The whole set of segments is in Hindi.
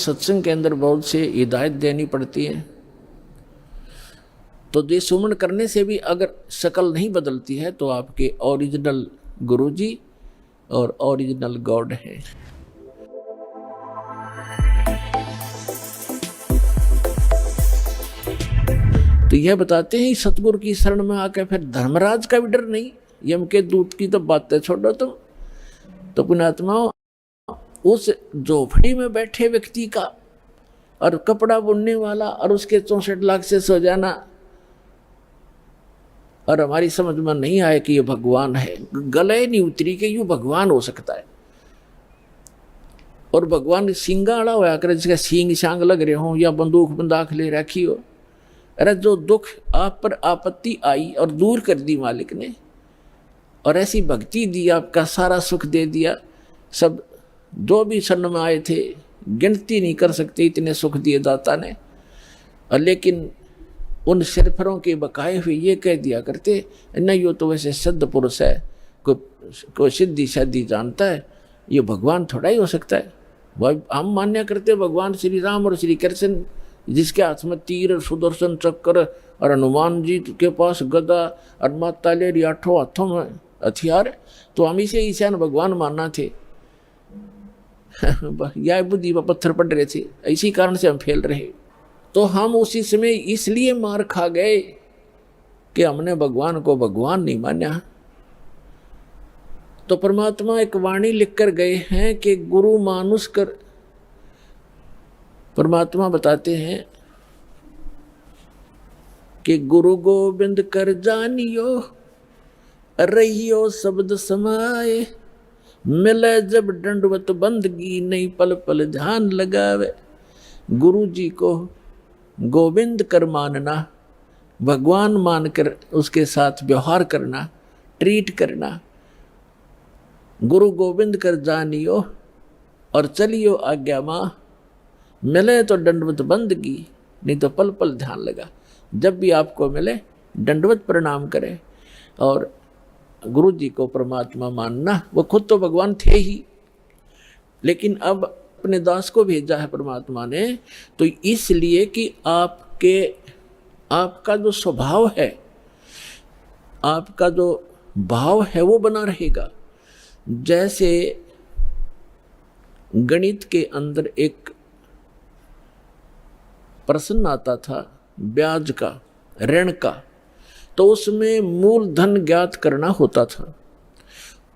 सत्संग के अंदर बहुत से हिदायत देनी पड़ती है। तो ये सुमन करने से भी अगर शक्ल नहीं बदलती है तो आपके ओरिजिनल गुरुजी और ओरिजिनल गॉड है। तो यह बताते हैं सतगुरु की शरण में आकर फिर धर्मराज का भी डर नहीं। यम के दूत की तो बातें छोड़ो तुम। तो पुण्यात्माओं, उस झोपड़ी में बैठे व्यक्ति का और कपड़ा बुनने वाला और उसके 64 लाख से सो जाना, और हमारी समझ में नहीं आया कि ये भगवान है, गले नहीं उतरी कि यूं भगवान हो सकता है। और भगवान सिंगाड़ा होया करे, जिसका सींग शांग लग रहे हो या बंदूक बंदाख ले रखी हो। अरे जो दुख आप पर आपत्ति आई और दूर कर दी मालिक ने, और ऐसी भक्ति दी, आपका सारा सुख दे दिया। सब जो भी शरण में आए थे गिनती नहीं कर सकते, इतने सुख दिए दाता ने। और लेकिन उन सिरफरों के बकाए हुए ये कह दिया करते, नहीं यो तो वैसे सिद्ध पुरुष है, कोई सिद्धि शादी जानता है, ये भगवान थोड़ा ही हो सकता है। वह हम मान्य करते भगवान श्री राम और श्री कृष्ण, जिसके हाथ में तीर, सुदर्शन चक्र, और हनुमान जी के पास गदा, और माता लेरी 8 हाथों में हथियार, तो हम इसे ईशान भगवान मानना थे। यह बुद्धि पर पत्थर पड़ रहे थे, इसी कारण से हम फैल रहे। तो हम उसी समय इसलिए मार खा गए कि हमने भगवान को भगवान नहीं माना। तो परमात्मा एक वाणी लिखकर गए हैं कि गुरु मानुष कर। परमात्मा बताते हैं कि गुरु गोविंद कर जानियो, रहियो शब्द समाए, मिले जब दंडवत बंदगी, नहीं पल पल ध्यान लगावे। गुरु जी को गोविंद कर मानना, भगवान मानकर उसके साथ व्यवहार करना, ट्रीट करना। गुरु गोविंद कर जानियो और चलियो आज्ञा माँ, मिले तो दंडवत बंदगी, नहीं तो पल पल ध्यान लगा। जब भी आपको मिले दंडवत प्रणाम करें और गुरु जी को परमात्मा मानना। वो खुद तो भगवान थे ही, लेकिन अब अपने दास को भेजा है परमात्मा ने, तो इसलिए कि आपका जो स्वभाव है, आपका जो भाव है वो बना रहेगा। जैसे गणित के अंदर एक प्रश्न आता था ब्याज का, ऋण का, तो उसमें मूलधन ज्ञात करना होता था।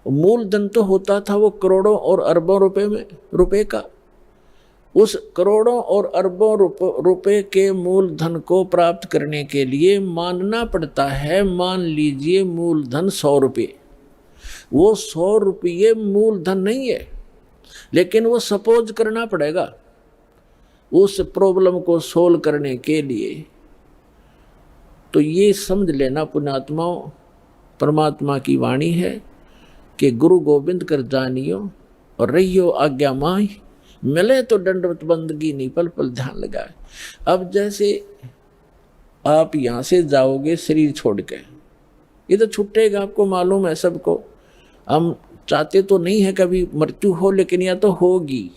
मूलधन तो होता था वो करोड़ों और अरबों रुपए का। उस करोड़ों और अरबों रुपए के मूलधन को प्राप्त करने के लिए मानना पड़ता है, मान लीजिए मूलधन 100 रुपये। वो 100 रुपये मूलधन नहीं है, लेकिन वो सपोज करना पड़ेगा उस प्रॉब्लम को सोल्व करने के लिए। तो ये समझ लेना पुण्यात्माओं, परमात्मा की वाणी है कि गुरु गोविंद कर जानियो और रहियो आज्ञा माही, मिले तो दंडवत बंदगी, नहीं पल पल ध्यान लगाए। अब जैसे आप यहाँ से जाओगे शरीर छोड़ के, ये तो छूटेगा, आपको मालूम है सबको। हम चाहते तो नहीं है कभी मृत्यु हो, लेकिन या तो होगी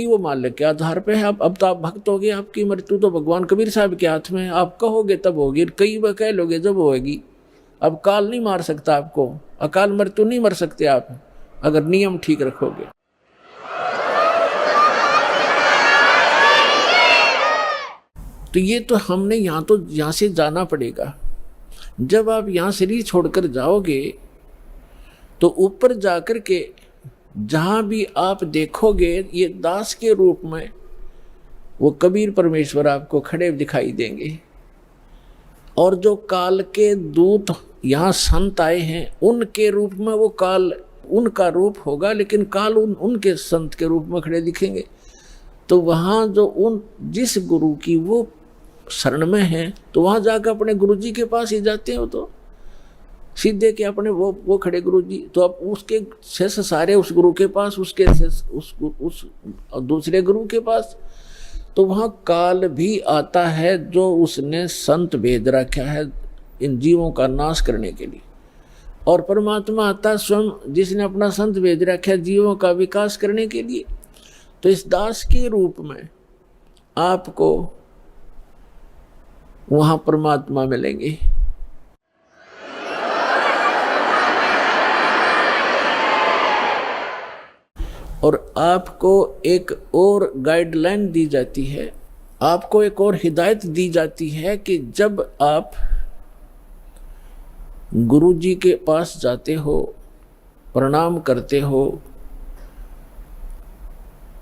वो मालिक के आधार पे है। अब तो आप भक्त हो गए, आपकी मृत्यु तो भगवान कबीर साहब के हाथ में है। आप कहोगे तब होगी, कई बार कह लोगे जब होगी। अब काल नहीं मार सकता आपको, अकाल मृत्यु नहीं मर सकते आप, अगर नियम ठीक रखोगे। तो ये तो हमने यहाँ से जाना पड़ेगा। जब आप यहाँ शरीर छोड़कर जाओगे तो ऊपर जाकर के जहाँ भी आप देखोगे ये दास के रूप में वो कबीर परमेश्वर आपको खड़े दिखाई देंगे। और जो काल के दूत यहाँ संत आए हैं उनके रूप में वो काल उनका रूप होगा, लेकिन काल उनके संत के रूप में खड़े दिखेंगे। तो वहाँ जो जिस गुरु की वो शरण में है, तो वहाँ जाकर अपने गुरु जी के पास ही जाते हैं। वो तो सीधे के अपने वो खड़े गुरु जी, तो अब उसके शेष सारे उस गुरु के पास, उसके शेष उस दूसरे गुरु के पास। तो वहाँ काल भी आता है जो उसने संत भेज रखा है इन जीवों का नाश करने के लिए, और परमात्मा आता स्वयं जिसने अपना संत भेज रखा है जीवों का विकास करने के लिए। तो इस दास के रूप में आपको वहां परमात्मा मिलेंगे। और आपको एक और गाइडलाइन दी जाती है, आपको एक और हिदायत दी जाती है कि जब आप गुरु जी के पास जाते हो, प्रणाम करते हो,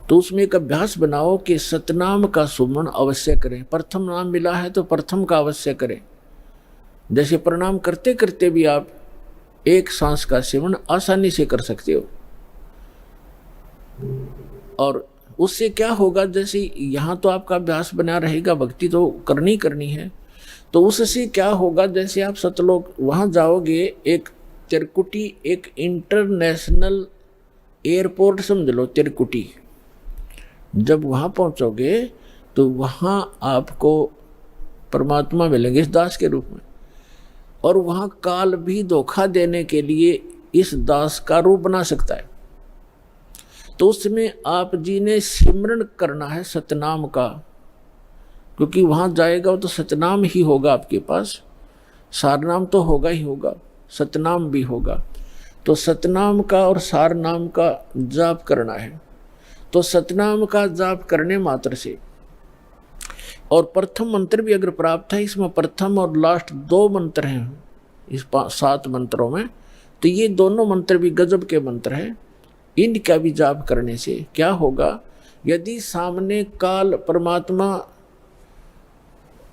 तो उसमें एक अभ्यास बनाओ कि सतनाम का सुमन अवश्य करें। प्रथम नाम मिला है तो प्रथम का अवश्य करें। जैसे प्रणाम करते करते भी आप एक सांस का सेवन आसानी से कर सकते हो। और उससे क्या होगा, जैसे यहाँ तो आपका अभ्यास बना रहेगा, भक्ति तो करनी है, तो उससे क्या होगा, जैसे आप सतलोक वहाँ जाओगे, एक तिरकुटी, एक इंटरनेशनल एयरपोर्ट समझ लो तिरकुटी, जब वहाँ पहुँचोगे तो वहाँ आपको परमात्मा मिलेंगे इस दास के रूप में। और वहाँ काल भी धोखा देने के लिए इस दास का रूप बना सकता है। तो उसमें आप जी ने सिमरन करना है सतनाम का, क्योंकि वहाँ जाएगा तो सतनाम ही होगा आपके पास, सारनाम तो होगा ही होगा, सतनाम भी होगा। तो सतनाम का और सारनाम का जाप करना है। तो सतनाम का जाप करने मात्र से, और प्रथम मंत्र भी अगर प्राप्त है, इसमें प्रथम और लास्ट 2 मंत्र हैं इस 7 मंत्रों में, तो ये दोनों मंत्र भी गजब के मंत्र हैं। इनका भी जाप करने से क्या होगा, यदि सामने काल परमात्मा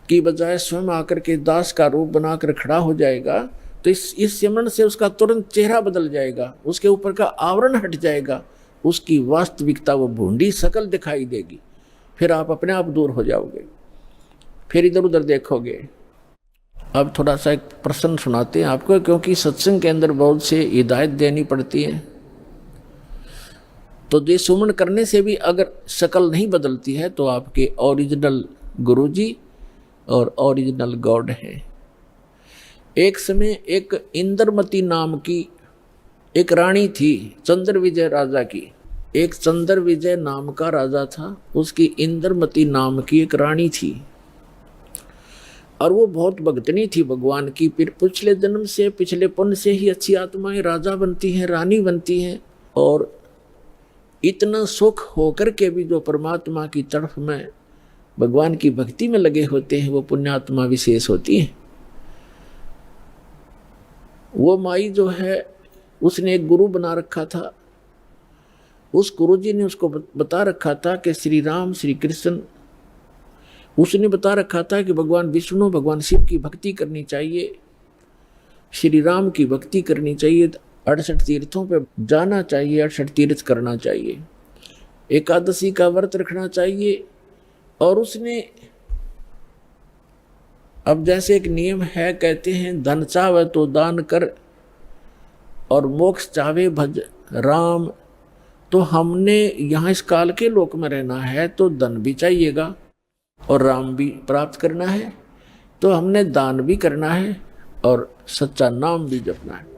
की बजाय स्वयं आकर के दास का रूप बनाकर खड़ा हो जाएगा, तो इस सिमरन से उसका तुरंत चेहरा बदल जाएगा, उसके ऊपर का आवरण हट जाएगा, उसकी वास्तविकता वो भूंडी शकल दिखाई देगी। फिर आप अपने आप दूर हो जाओगे, फिर इधर उधर देखोगे। अब थोड़ा सा एक प्रश्न सुनाते हैं आपको, क्योंकि सत्संग के अंदर बहुत से हिदायत देनी पड़ती है। तो ये सुमन करने से भी अगर शकल नहीं बदलती है तो आपके ओरिजिनल गुरुजी और ओरिजिनल गॉड हैं। एक समय एक इंद्रमती नाम की एक रानी थी, चंद्र विजय राजा की। एक चंद्र विजय नाम का राजा था, उसकी इंद्रमती नाम की एक रानी थी, और वो बहुत भक्तनी थी भगवान की। फिर पिछले जन्म से, पिछले पुण्य से ही अच्छी आत्माएं राजा बनती हैं, रानी बनती हैं, और इतना सुख होकर के भी जो परमात्मा की तरफ में भगवान की भक्ति में लगे होते हैं, वो पुण्यात्मा विशेष होती हैं। वो माई जो है, उसने एक गुरु बना रखा था। उस गुरु जी ने उसको बता रखा था कि श्री राम, श्री कृष्ण, उसने बता रखा था कि भगवान विष्णु, भगवान शिव की भक्ति करनी चाहिए, श्री राम की भक्ति करनी चाहिए, 68 तीर्थों पे जाना चाहिए, 68 तीर्थ करना चाहिए, एकादशी का व्रत रखना चाहिए। और उसने, अब जैसे एक नियम है, कहते हैं धन चाहे तो दान कर और मोक्ष चाहे भज राम। तो हमने यहाँ इस काल के लोक में रहना है तो धन भी चाहिएगा और राम भी प्राप्त करना है, तो हमने दान भी करना है और सच्चा नाम भी जपना है।